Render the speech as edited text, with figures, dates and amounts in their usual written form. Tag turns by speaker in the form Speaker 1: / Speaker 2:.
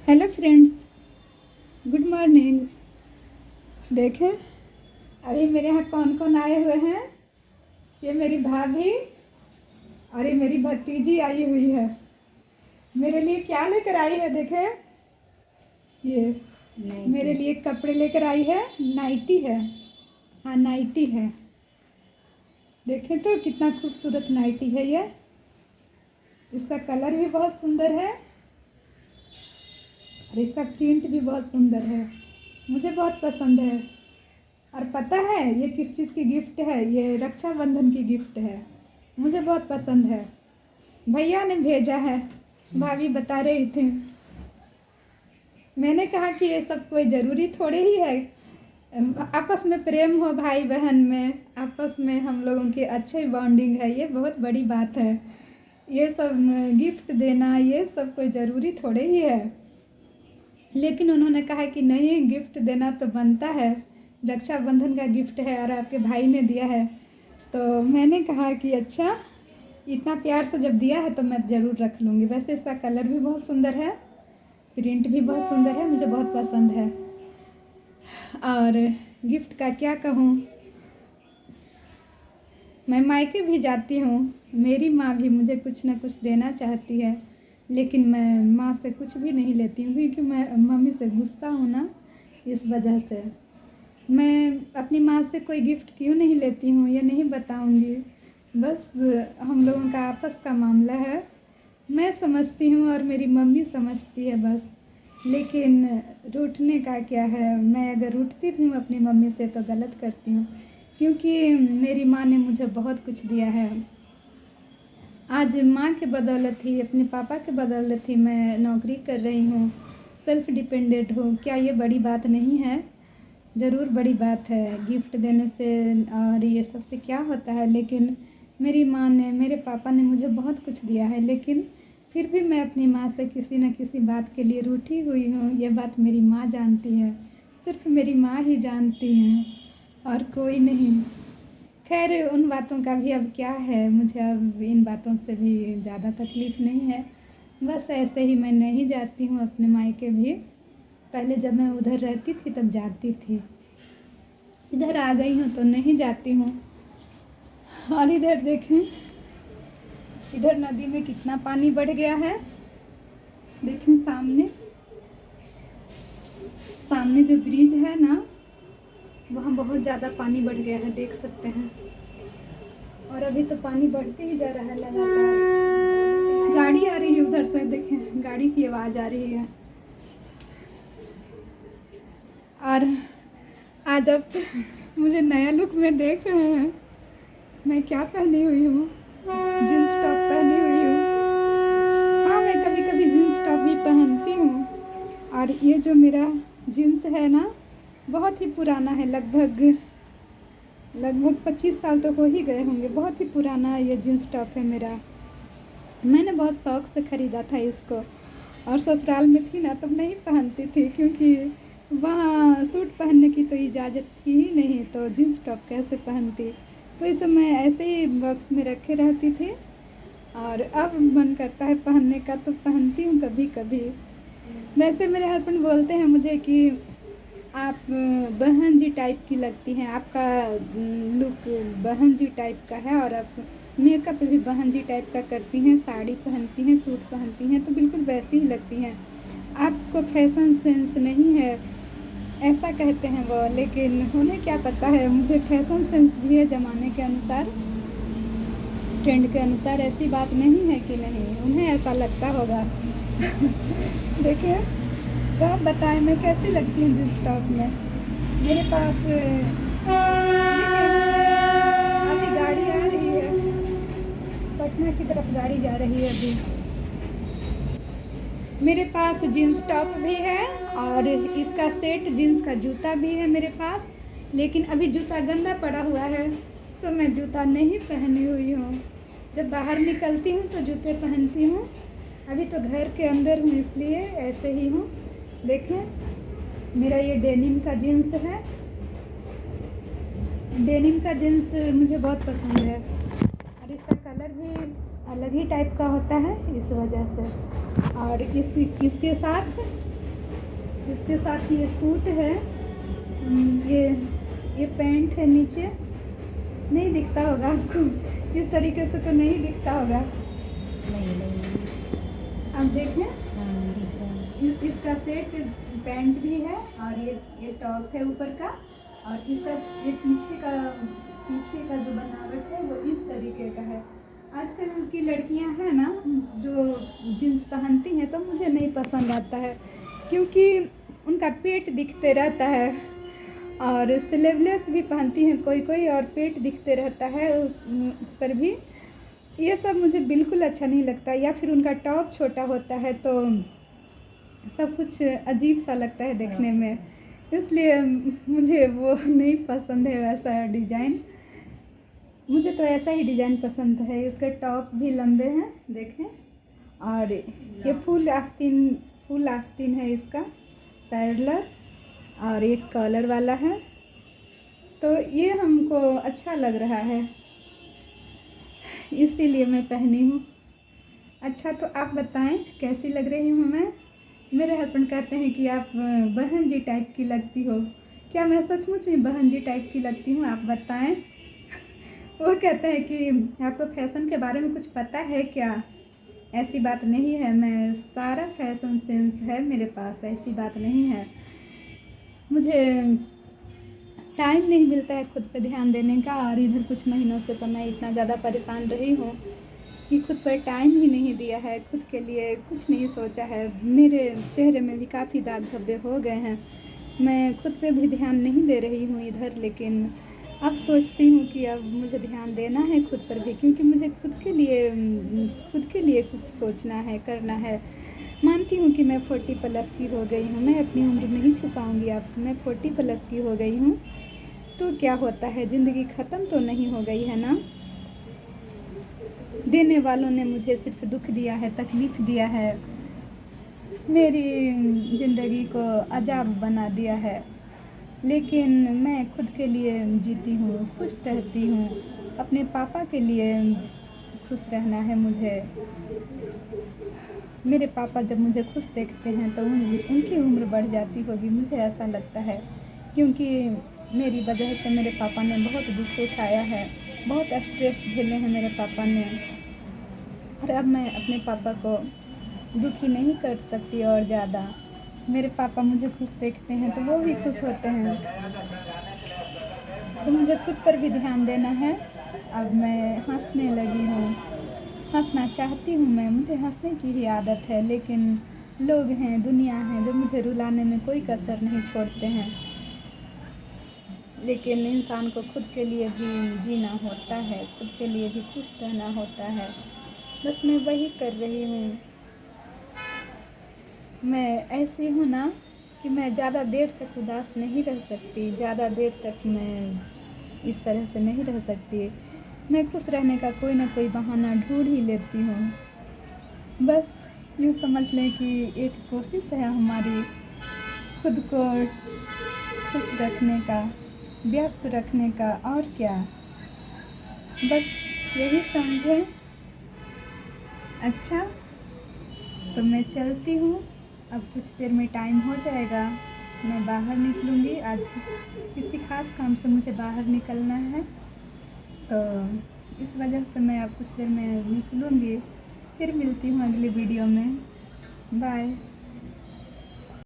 Speaker 1: Hello friends, good morning. देखें अभी मेरे यहाँ कौन कौन आए हुए हैं। ये मेरी भाभी और ये मेरी भतीजी आई हुई है। मेरे लिए क्या लेकर आई है देखें, ये मेरे लिए कपड़े लेकर आई है। नाइटी है, हाँ नाइटी है। देखें तो कितना खूबसूरत नाइटी है ये। इसका कलर भी बहुत सुंदर है और इसका प्रिंट भी बहुत सुंदर है। मुझे बहुत पसंद है। और पता है ये किस चीज़ की गिफ्ट है? ये रक्षाबंधन की गिफ्ट है। मुझे बहुत पसंद है। भैया ने भेजा है, भाभी बता रही थी। मैंने कहा कि ये सब कोई ज़रूरी थोड़े ही है। आपस में प्रेम हो, भाई बहन में आपस में हम लोगों की अच्छी बॉन्डिंग है, ये बहुत बड़ी बात है। ये सब गिफ्ट देना ये सब कोई ज़रूरी थोड़े ही है। लेकिन उन्होंने कहा कि नहीं, गिफ्ट देना तो बनता है, रक्षाबंधन का गिफ्ट है और आपके भाई ने दिया है। तो मैंने कहा कि अच्छा, इतना प्यार से जब दिया है तो मैं ज़रूर रख लूँगी। वैसे इसका कलर भी बहुत सुंदर है, प्रिंट भी बहुत सुंदर है, मुझे बहुत पसंद है। और गिफ्ट का क्या कहूँ, मैं मायके भी जाती हूँ, मेरी माँ भी मुझे कुछ ना कुछ देना चाहती है, लेकिन मैं माँ से कुछ भी नहीं लेती हूँ क्योंकि मैं मम्मी से गुस्सा हूँ ना, इस वजह से मैं अपनी माँ से कोई गिफ्ट क्यों नहीं लेती हूँ ये नहीं बताऊँगी। बस हम लोगों का आपस का मामला है, मैं समझती हूँ और मेरी मम्मी समझती है बस। लेकिन रूठने का क्या है, मैं अगर रूठती भी हूँ अपनी मम्मी से तो गलत करती हूँ, क्योंकि मेरी माँ ने मुझे बहुत कुछ दिया है। आज माँ के बदौलत ही, अपने पापा के बदौलत ही मैं नौकरी कर रही हूँ, सेल्फ डिपेंडेंट हूँ। क्या ये बड़ी बात नहीं है? ज़रूर बड़ी बात है। गिफ्ट देने से और ये सबसे क्या होता है, लेकिन मेरी माँ ने, मेरे पापा ने मुझे बहुत कुछ दिया है, लेकिन फिर भी मैं अपनी माँ से किसी न किसी बात के लिए रूठी हुई हूँ। ये बात मेरी माँ जानती है, सिर्फ मेरी माँ ही जानती हैं और कोई नहीं। खैर उन बातों का भी अब क्या है, मुझे अब इन बातों से भी ज़्यादा तकलीफ़ नहीं है। बस ऐसे ही मैं नहीं जाती हूँ अपने मायके भी। पहले जब मैं उधर रहती थी तब जाती थी, इधर आ गई हूँ तो नहीं जाती हूँ। और इधर देखें, इधर नदी में कितना पानी बढ़ गया है। देखें सामने, सामने जो ब्रिज है ना, वहाँ बहुत ज़्यादा पानी बढ़ गया है, देख सकते हैं। और अभी तो पानी बढ़ते ही जा रहा है लगातार। गाड़ी आ रही है उधर से, देखें गाड़ी की आवाज़ आ रही है। और आज आप मुझे नया लुक में देख रहे हैं। मैं क्या पहनी हुई हूँ, जीन्स टॉप पहनी हुई हूँ। हाँ, मैं कभी कभी जीन्स टॉप भी पहनती हूँ। और ये जो मेरा जीन्स है ना, बहुत ही पुराना है, लगभग 25 साल तो हो ही गए होंगे। बहुत ही पुराना ये जीन्स टॉप है मेरा। मैंने बहुत शौक से ख़रीदा था इसको, और ससुराल में थी ना तब नहीं पहनती थी, क्योंकि वहाँ सूट पहनने की तो इजाज़त थी ही नहीं, तो जीन्स टॉप कैसे पहनती। तो इस समय ऐसे ही बॉक्स में रखे रहती थी। और अब मन करता है पहनने का तो पहनती हूँ कभी कभी। वैसे मेरे हस्बैंड बोलते हैं मुझे कि आप बहन जी टाइप की लगती हैं, आपका लुक बहन जी टाइप का है, और आप मेकअप भी बहन जी टाइप का करती हैं, साड़ी पहनती हैं, सूट पहनती हैं, तो बिल्कुल वैसी ही लगती हैं। आपको फैशन सेंस नहीं है, ऐसा कहते हैं वो। लेकिन उन्हें क्या पता है, मुझे फैशन सेंस भी है ज़माने के अनुसार, ट्रेंड के अनुसार। ऐसी बात नहीं है कि नहीं, उन्हें ऐसा लगता होगा। देखिए, तो आप बताएं मैं कैसी लगती हूँ जींस टॉप में। मेरे पास अभी गाड़ी आ रही है, पटना की तरफ गाड़ी जा रही है अभी। मेरे पास जीन्स टॉप भी है और इसका सेट जीन्स का जूता भी है मेरे पास, लेकिन अभी जूता गंदा पड़ा हुआ है, तो मैं जूता नहीं पहनी हुई हूँ। जब बाहर निकलती हूँ तो जूते पहनती हूँ। अभी तो घर के अंदर हूँ, इसलिए ऐसे ही हूँ। देखें मेरा ये डेनिम का जीन्स है। डेनिम का जीन्स मुझे बहुत पसंद है और इसका कलर भी अलग ही टाइप का होता है, इस वजह से। और इसके साथ इसके साथ ये सूट है। ये पैंट है नीचे, नहीं दिखता होगा आपको, इस तरीके से तो नहीं दिखता होगा। आप देखें, इसका सेट पैंट भी है और ये टॉप है ऊपर का, और इसका ये पीछे का जो बनावट है वो इस तरीके का है। आजकल की लड़कियां हैं ना जो जींस पहनती हैं तो मुझे नहीं पसंद आता है, क्योंकि उनका पेट दिखते रहता है, और स्लीवलेस भी पहनती हैं कोई कोई और पेट दिखते रहता है उस पर भी। ये सब मुझे बिल्कुल अच्छा नहीं लगता, या फिर उनका टॉप छोटा होता है तो सब कुछ अजीब सा लगता है देखने में, इसलिए मुझे वो नहीं पसंद है वैसा डिज़ाइन। मुझे तो ऐसा ही डिज़ाइन पसंद है। इसके टॉप भी लंबे हैं देखें, और ये फुल आस्तीन है इसका पैरेलल, और एक कॉलर वाला है, तो ये हमको अच्छा लग रहा है इसीलिए मैं पहनी हूँ। अच्छा, तो आप बताएं कैसी लग रही हूँ मैं। मेरे हस्बैंड कहते हैं कि आप बहन जी टाइप की लगती हो। क्या मैं सचमुच में बहन जी टाइप की लगती हूँ, आप बताएं। वो कहते हैं कि आपको फैशन के बारे में कुछ पता है क्या। ऐसी बात नहीं है, मैं सारा फैशन सेंस है मेरे पास, ऐसी बात नहीं है। मुझे टाइम नहीं मिलता है खुद पे ध्यान देने का, और इधर कुछ महीनों से तो मैं इतना ज़्यादा परेशान रही हूँ कि खुद पर टाइम ही नहीं दिया है, खुद के लिए कुछ नहीं सोचा है। मेरे चेहरे में भी काफ़ी दाग धब्बे हो गए हैं, मैं खुद पे भी ध्यान नहीं दे रही हूँ इधर, लेकिन अब सोचती हूँ कि अब मुझे ध्यान देना है खुद पर भी, क्योंकि मुझे खुद के लिए कुछ सोचना है, करना है। मानती हूँ कि मैं 40 प्लस की हो गई हूँ, मैं अपनी उम्र नहीं छुपाऊँगी आपसे, मैं 40 प्लस की हो गई हूँ, तो क्या होता है, ज़िंदगी ख़त्म तो नहीं हो गई है ना। देने वालों ने मुझे सिर्फ दुख दिया है, तकलीफ़ दिया है, मेरी ज़िंदगी को अजाब बना दिया है, लेकिन मैं खुद के लिए जीती हूँ, खुश रहती हूँ। अपने पापा के लिए खुश रहना है मुझे। मेरे पापा जब मुझे खुश देखते हैं तो उनकी उम्र बढ़ जाती होगी, मुझे ऐसा लगता है, क्योंकि मेरी वजह से मेरे पापा ने बहुत दुख उठाया है, बहुत स्ट्रेस झेले हैं मेरे पापा ने, और अब मैं अपने पापा को दुखी नहीं कर सकती और ज़्यादा। मेरे पापा मुझे खुश देखते हैं तो वो भी खुश होते हैं, तो मुझे खुद पर भी ध्यान देना है। अब मैं हंसने लगी हूँ, हंसना चाहती हूँ मैं, मुझे हंसने की ही आदत है, लेकिन लोग हैं, दुनिया है जो मुझे रुलाने में कोई कसर नहीं छोड़ते हैं। लेकिन इंसान को खुद के लिए भी जीना होता है, खुद के लिए भी खुश रहना होता है, बस मैं वही कर रही हूँ। मैं ऐसी हूँ ना कि मैं ज़्यादा देर तक उदास नहीं रह सकती, ज़्यादा देर तक मैं इस तरह से नहीं रह सकती। मैं खुश रहने का कोई ना कोई बहाना ढूंढ ही लेती हूँ। बस यूँ समझ लें कि एक कोशिश है हमारी खुद को खुश रखने का, व्यस्त रखने का, और क्या, बस यही समझें। अच्छा, तो मैं चलती हूँ, अब कुछ देर में टाइम हो जाएगा, मैं बाहर निकलूँगी। आज किसी ख़ास काम से मुझे बाहर निकलना है, तो इस वजह से मैं अब कुछ देर में निकलूँगी। फिर मिलती हूँ अगली वीडियो में, बाय।